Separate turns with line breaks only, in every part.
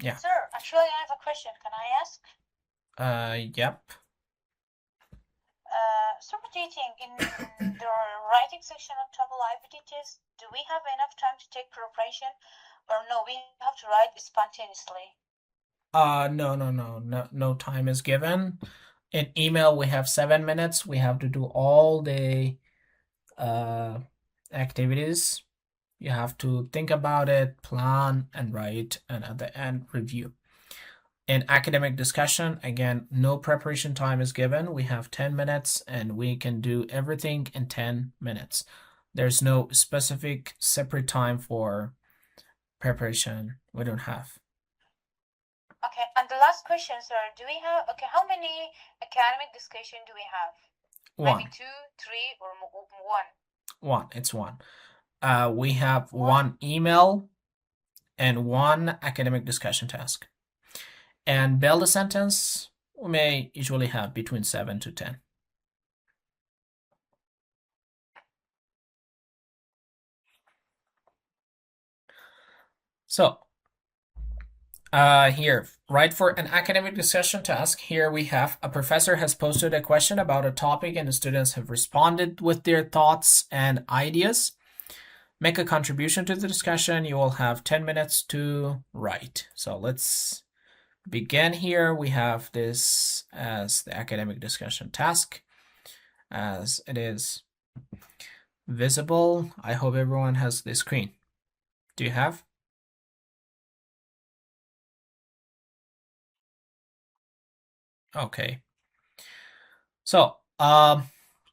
Yeah.
Sir, actually, I have a question. Can I ask?
Yep.
Sir, what do you think in the writing section of TOEFL IPT test? Do we have enough time to take preparation, or no? We have to write spontaneously.
No time is given. In email, we have 7 minutes. We have to do all the uh activities. You have to think about it, plan, and write, and at the end, review. In academic discussion, again, no preparation time is given. We have 10 minutes and we can do everything in 10 minutes. There's no specific separate time for preparation. We don't have.
Okay, and the last question, sir. Do we have, okay, how many academic discussion do we have? Maybe
One.
2, 3, or one?
One. It's one. We have
One.
one email and one academic discussion task. And build a sentence, we may usually have between 7 to 10. So here, right, for an academic discussion task, here we have a professor has posted a question about a topic and the students have responded with their thoughts and ideas. Make a contribution to the discussion. You will have 10 minutes to write. So let's begin here. We have this as the academic discussion task, as it is visible. I hope everyone has the screen. Do you have? Okay. So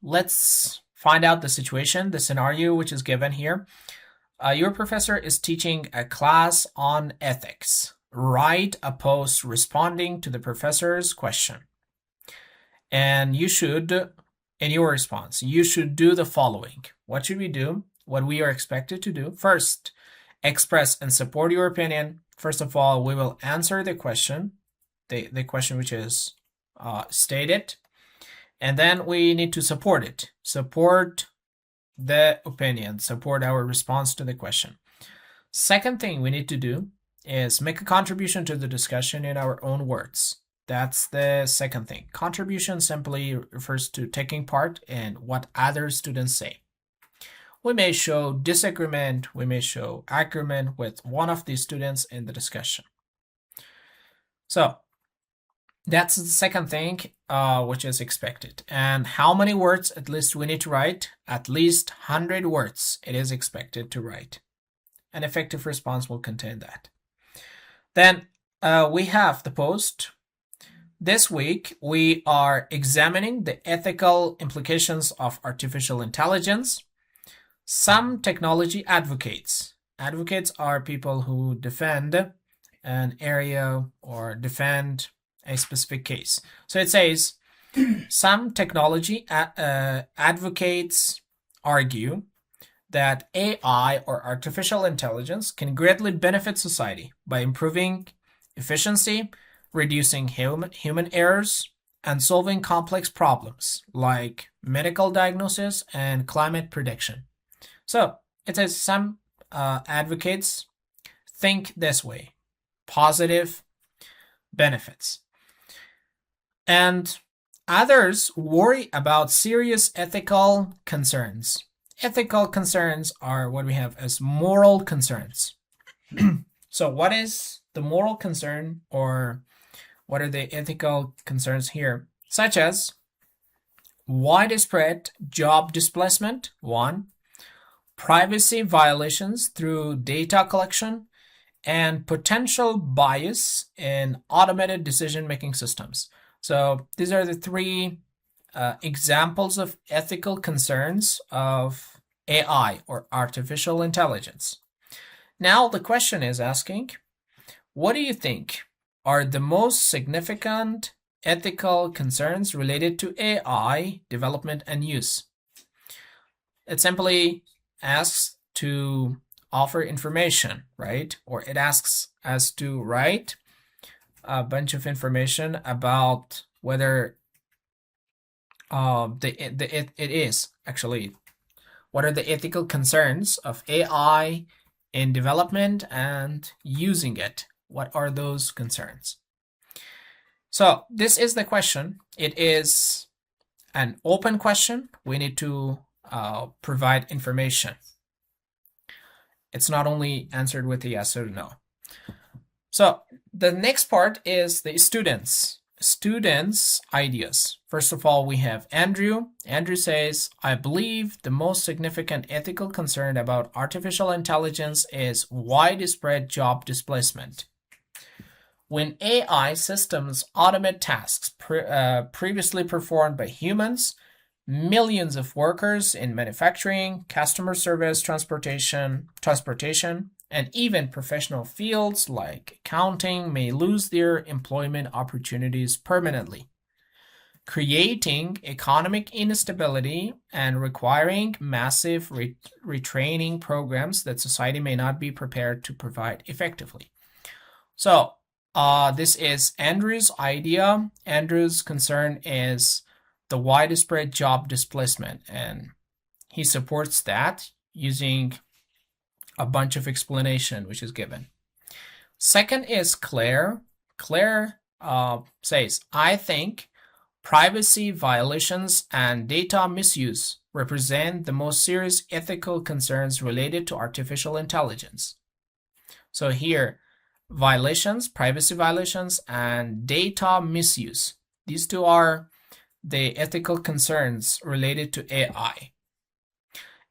let's find out the situation, the scenario which is given here. Your professor is teaching a class on ethics. Write a post responding to the professor's question. And you should, in your response, you should do the following. What should we do? What we are expected to do? First, express and support your opinion. First of all, we will answer the question, the question which is stated, and then we need to support it. Support the opinion, support our response to the question. Second thing we need to do is make a contribution to the discussion in our own words. That's the second thing. Contribution simply refers to taking part in what other students say. We may show disagreement, we may show agreement with one of the students in the discussion. So that's the second thing which is expected. And how many words at least we need to write? At least 100 words it is expected to write. An effective response will contain that. Then we have the post. This week we are examining the ethical implications of artificial intelligence. Some technology advocates. Advocates are people who defend an area or defend a specific case. So it says some technology advocates argue that AI or artificial intelligence can greatly benefit society by improving efficiency, reducing human errors, and solving complex problems like medical diagnosis and climate prediction. So it says some advocates think this way, positive benefits. And others worry about serious ethical concerns. Ethical concerns are what we have as moral concerns. So, what is the moral concern, or what are the ethical concerns here? Such as widespread job displacement, one, privacy violations through data collection, and potential bias in automated decision making systems. So these are the three examples of ethical concerns of AI or artificial intelligence. Now the question is asking, what do you think are the most significant ethical concerns related to AI development and use? It simply asks to offer information, right? Or it asks us to write a bunch of information about whether it is actually what are the ethical concerns of AI in development and using it. What are those concerns? So this is the question. It is an open question. We need to provide information. It's not only answered with a yes or no. So the next part is the students' ideas. First of all, we have Andrew. Andrew says, I believe the most significant ethical concern about artificial intelligence is widespread job displacement. When AI systems automate tasks previously performed by humans, millions of workers in manufacturing, customer service, transportation, and even professional fields like accounting may lose their employment opportunities permanently, creating economic instability and requiring massive retraining programs that society may not be prepared to provide effectively. So, this is Andrew's idea. Andrew's concern is the widespread job displacement, and he supports that using a bunch of explanation which is given. Second is Claire. Claire says, I think privacy violations and data misuse represent the most serious ethical concerns related to artificial intelligence. So here, violations, privacy violations, and data misuse. These two are the ethical concerns related to AI.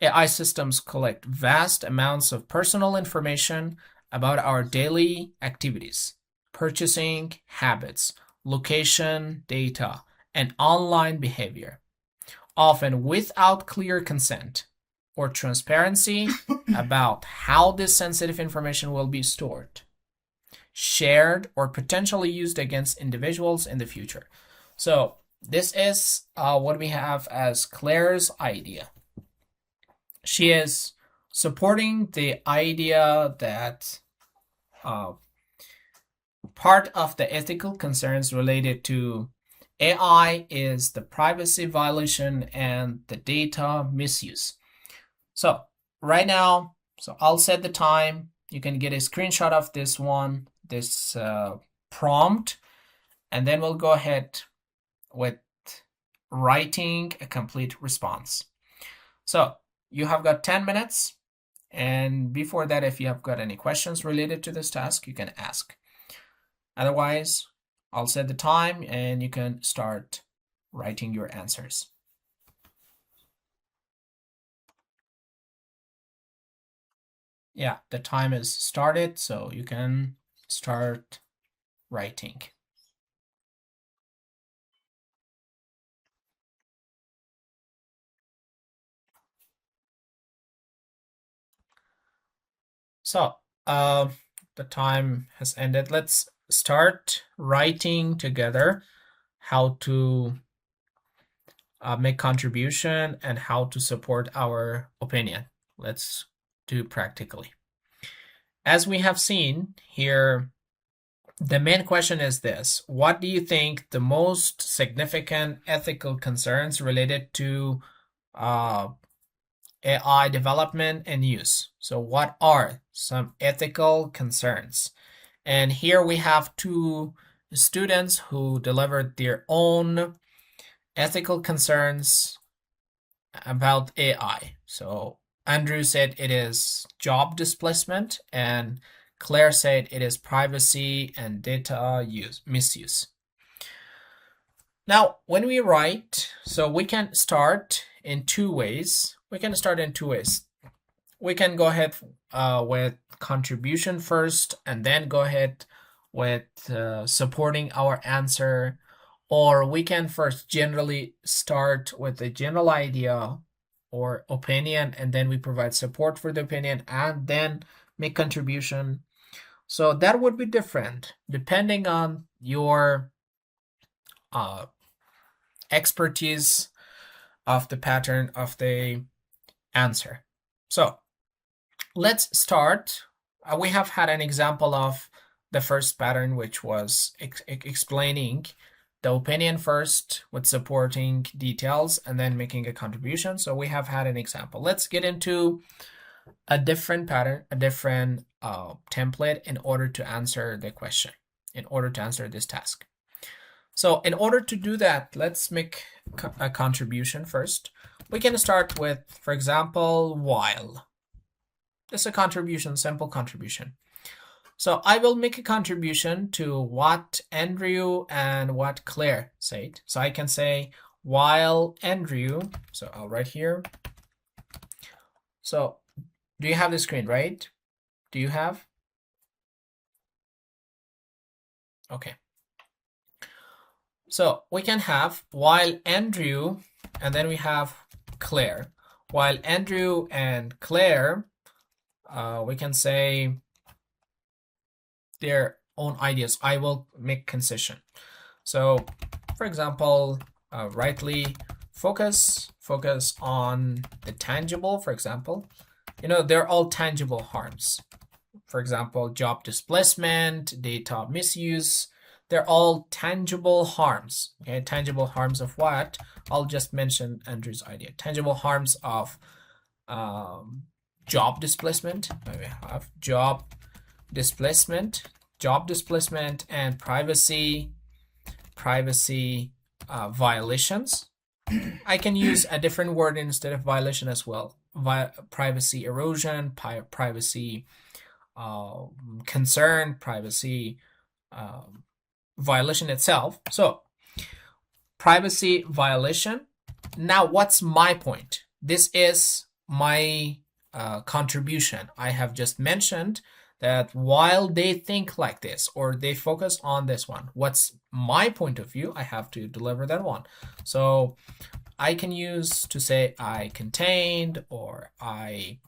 AI systems collect vast amounts of personal information about our daily activities, purchasing habits, location data, and online behavior, often without clear consent or transparency about how this sensitive information will be stored, shared, or potentially used against individuals in the future. So this is what we have as Claire's idea. She is supporting the idea that part of the ethical concerns related to AI is the privacy violation and the data misuse. So right now, I'll set the time. You can get a screenshot of this one, this prompt, and then we'll go ahead with writing a complete response. So you have got 10 minutes. And before that, if you have got any questions related to this task, you can ask. Otherwise, I'll set the time and you can start writing your answers. Yeah, the time is started, so you can start writing. So, the time has ended. Let's start writing together how to make contribution and how to support our opinion. Let's do practically. As we have seen here, the main question is this: what do you think the most significant ethical concerns related to AI development and use? So what are some ethical concerns? And here we have two students who delivered their own ethical concerns about AI. So Andrew said it is job displacement, and Claire said it is privacy and data misuse. Now, when we write, so we can start in two ways. We can go ahead with contribution first, and then go ahead with supporting our answer. Or we can first generally start with a general idea or opinion, and then we provide support for the opinion, and then make contribution. So that would be different depending on your expertise of the pattern of the answer. So let's start. We have had an example of the first pattern, which was explaining the opinion first with supporting details and then making a contribution. So we have had an example. Let's get into a different pattern, a different template in order to answer the question, in order to answer this task. So in order to do that, let's make a contribution first. We can start with, for example, while. It's a contribution, simple contribution. So I will make a contribution to what Andrew and what Claire said. So I can say while Andrew, so I'll write here. So do you have the screen, right? Do you have? Okay. So we can have while Andrew, and then we have Claire. While Andrew and Claire, we can say their own ideas. I will make concession. So, for example, rightly focus on the tangible, for example. They're all tangible harms. For example, job displacement, data misuse, they're all tangible harms. Okay, tangible harms of what? I'll just mention Andrew's idea. Tangible harms of job displacement. We have job displacement, and privacy violations. I can use a different word instead of violation as well. Privacy erosion, privacy concern, privacy violation itself. So privacy violation. Now, what's my point? This is my contribution. I have just mentioned that while they think like this or they focus on this one, what's my point of view? I have to deliver that one. So I can use to say I contained, or I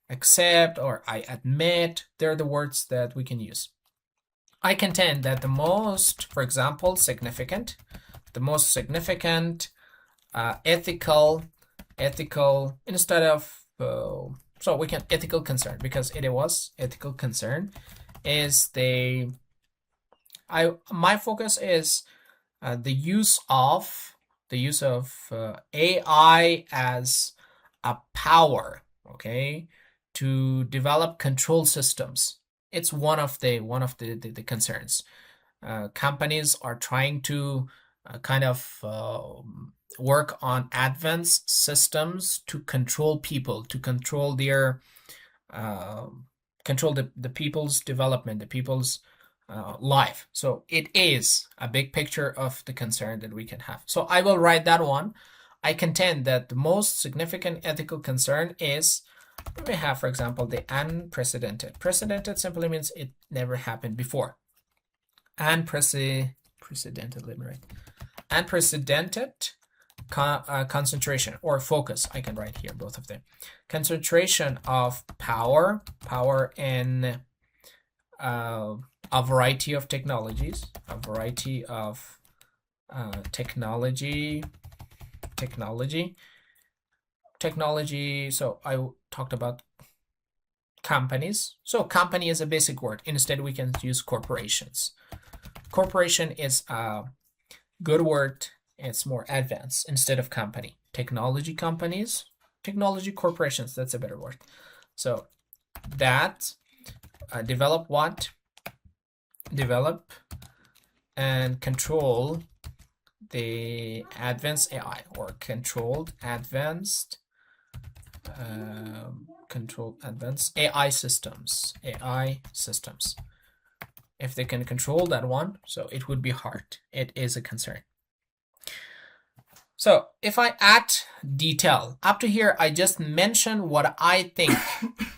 accept, or I admit. They're the words that we can use. I contend that the most, for example, significant, ethical instead of so we can ethical concern, because it was ethical concern is my focus is the use of AI as a power, okay, to develop control systems. It's one of the concerns. Companies are trying to kind of work on advanced systems to control people, to control their control the people's development, the people's life. So it is a big picture of the concern that we can have. So I will write that one. I contend that the most significant ethical concern is, we have, for example, the unprecedented. Precedented simply means it never happened before. Unprecedented, let me write. Unprecedented concentration or focus. I can write here both of them. Concentration of power in a variety of technologies, technology. So I talked about companies. So company is a basic word. Instead, we can use corporations. Corporation is a good word. It's more advanced instead of company. Technology companies, technology corporations, that's a better word. So that develop what? Develop and control the advanced AI, or controlled advanced AI systems. If they can control that one, so it would be hard. It is a concern. So if I add detail, up to here, I just mentioned what I think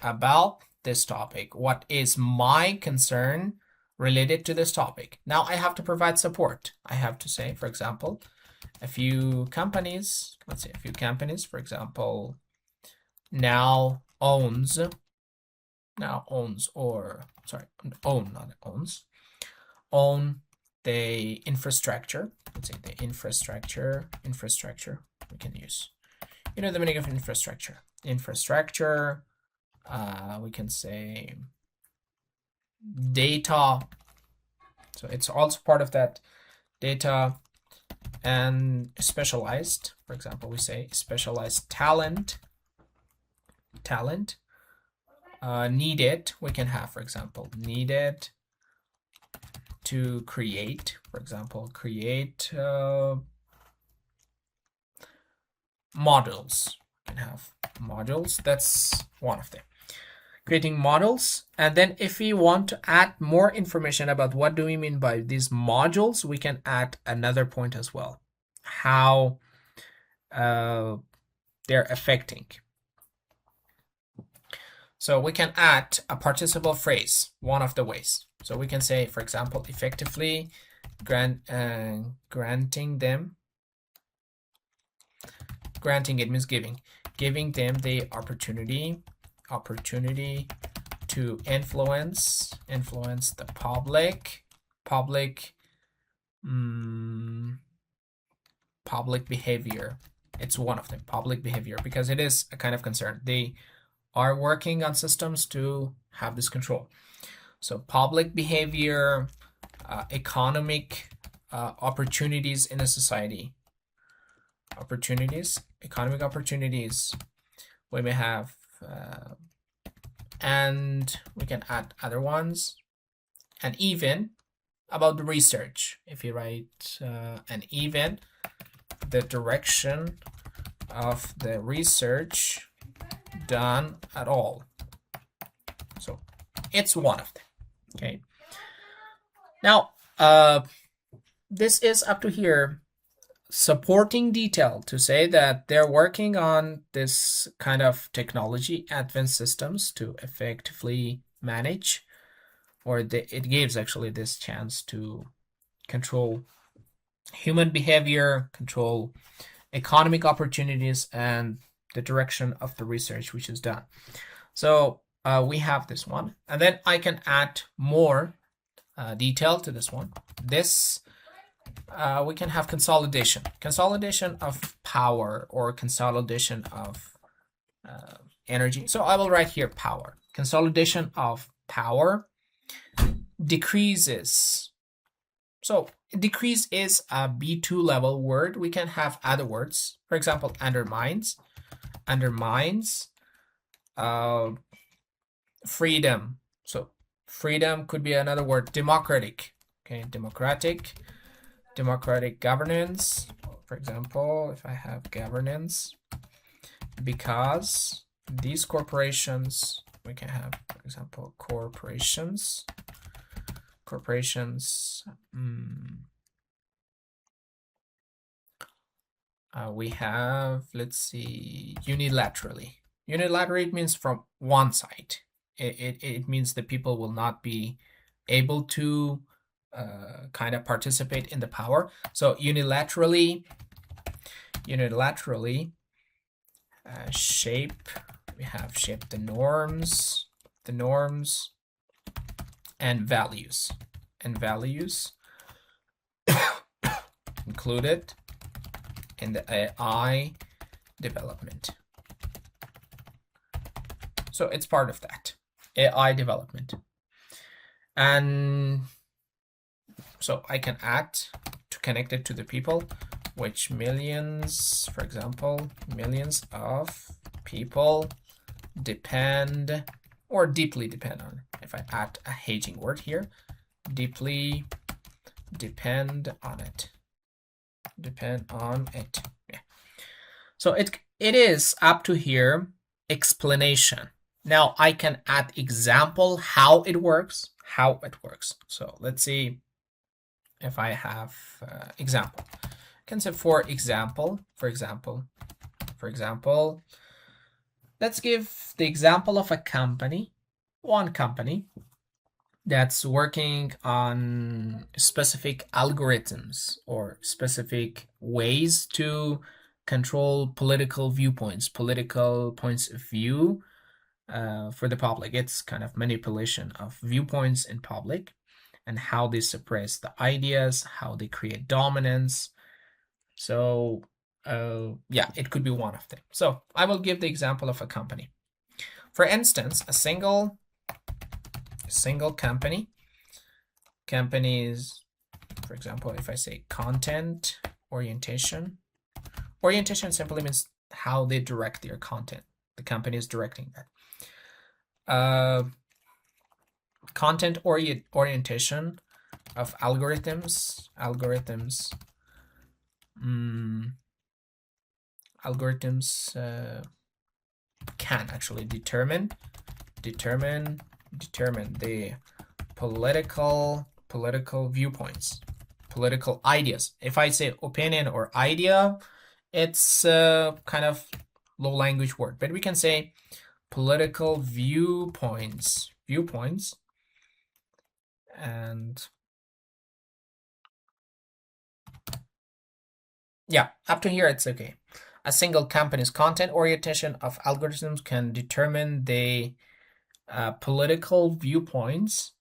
about this topic. What is my concern related to this topic? Now I have to provide support. I have to say, for example, a few companies, for example, now owns, own the infrastructure. Let's say the infrastructure we can use. You know the meaning of infrastructure. We can say data. So it's also part of that data, and specialized. For example, we say specialized talent. needed, we can have, for example, needed to create, for example, create modules. We can have modules. That's one of them. Creating models. And then if we want to add more information about what do we mean by these modules, we can add another point as well. How they're affecting. So we can add a participle phrase, one of the ways. So we can say, for example, effectively granting them. Granting, it means giving them the opportunity to influence the public behavior. It's one of them, public behavior, because it is a kind of concern. They are working on systems to have this control. So public behavior, economic opportunities in a society. Economic opportunities. We may have, and we can add other ones. And even about the research. If you write and even the direction of the research done at all. So it's one of them. Okay. Now, this is up to here supporting detail to say that they're working on this kind of technology, advanced systems to effectively manage, or it gives actually this chance to control human behavior, control economic opportunities, and the direction of the research which is done. So we have this one, and then I can add more detail to this one. This we can have consolidation of power, or consolidation of energy. So I will write here power. Consolidation of power decreases. So decrease is a B2 level word. We can have other words. For example, undermines freedom. So freedom could be another word. Democratic. Okay, democratic governance. For example, if I have governance, because these corporations, we can have, for example, corporations. We have, let's see, unilaterally. Unilaterally means from one side. It means the people will not be able to kind of participate in the power. So unilaterally shape. We have shape the norms and values included in the AI development. So it's part of that AI development. And so I can add to connect it to the people, which millions, for example, millions of people depend or deeply depend on. If I add a hedging word here, deeply depend on it. Yeah. So it is up to here explanation. Now I can add example how it works. So let's see if I have example. I can say for example, let's give the example of a company, one company that's working on specific algorithms or specific ways to control political viewpoints, political points of view for the public. It's kind of manipulation of viewpoints in public and how they suppress the ideas, how they create dominance. So yeah, it could be one of them. So I will give the example of a company. For instance, a single companies, for example, if I say content orientation simply means how they direct their content. The company is directing that. content orientation of algorithms. Algorithms can actually determine the political viewpoints, political ideas. If I say opinion or idea, it's kind of low language word, but we can say political viewpoints, and yeah, up to here it's okay. A single company's content orientation of algorithms can determine the political viewpoints,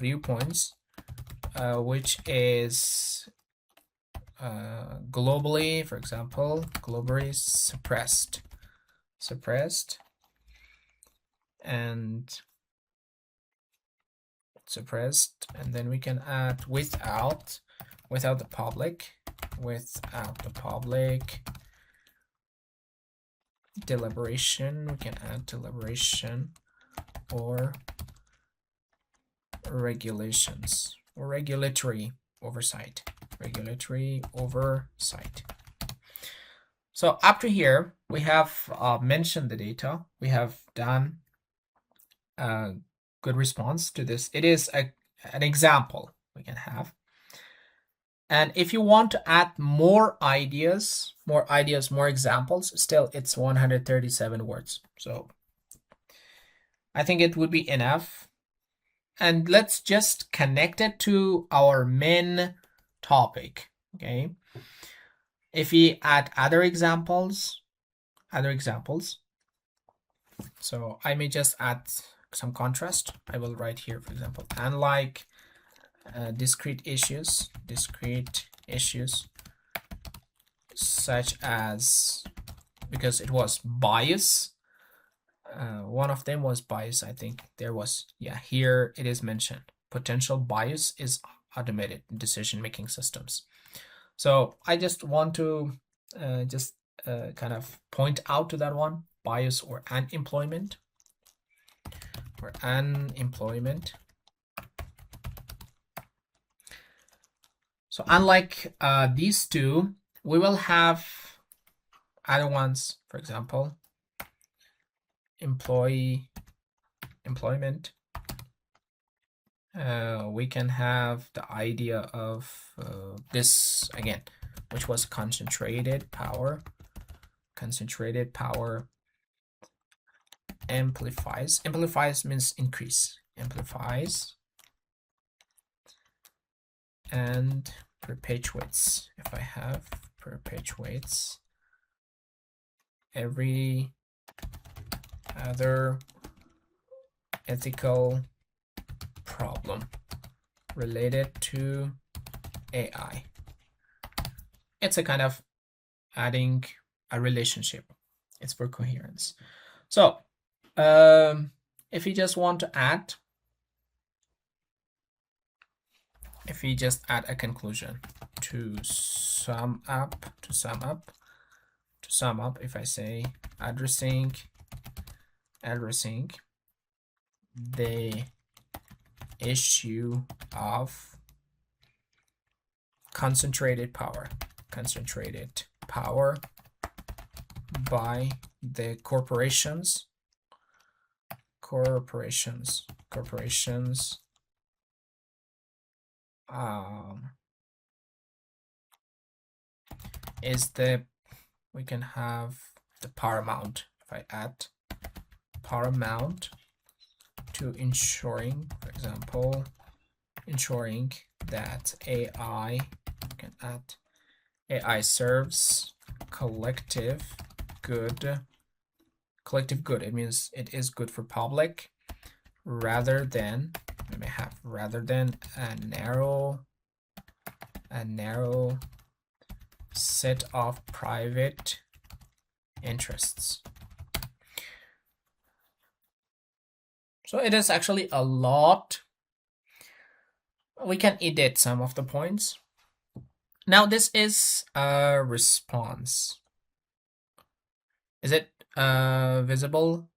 which is globally, for example, globally suppressed, and then we can add without the public, deliberation. We can add deliberation or regulations or regulatory oversight. So up to here, we have mentioned the data. We have done a good response to this. It is an example we can have. And if you want to add more ideas, more examples, still it's 137 words. So I think it would be enough. And let's just connect it to our main topic, okay? If we add other examples, so I may just add some contrast. I will write here, for example, unlike discrete issues such as, because it was bias, one of them was bias. I think there was, yeah, here it is mentioned. Potential bias is automated decision-making systems. So I just want to kind of point out to that one, bias or unemployment. So unlike these two, we will have other ones, for example, employment. We can have the idea of this again, which was concentrated power. Amplifies means increase. Amplifies and perpetuates. If I have perpetuates every other ethical problem related to AI. It's a kind of adding a relationship. It's for coherence. So if you just want to add, if we just add a conclusion to sum up, if I say addressing the issue of concentrated power by the corporations is the, we can have the paramount. If I add paramount to ensuring, for example, ensuring that AI, can add AI serves collective good. It means it is good for public, rather than, we may have rather than a narrow set of private interests. So it is actually a lot. We can edit some of the points. Now this is a response. Is it visible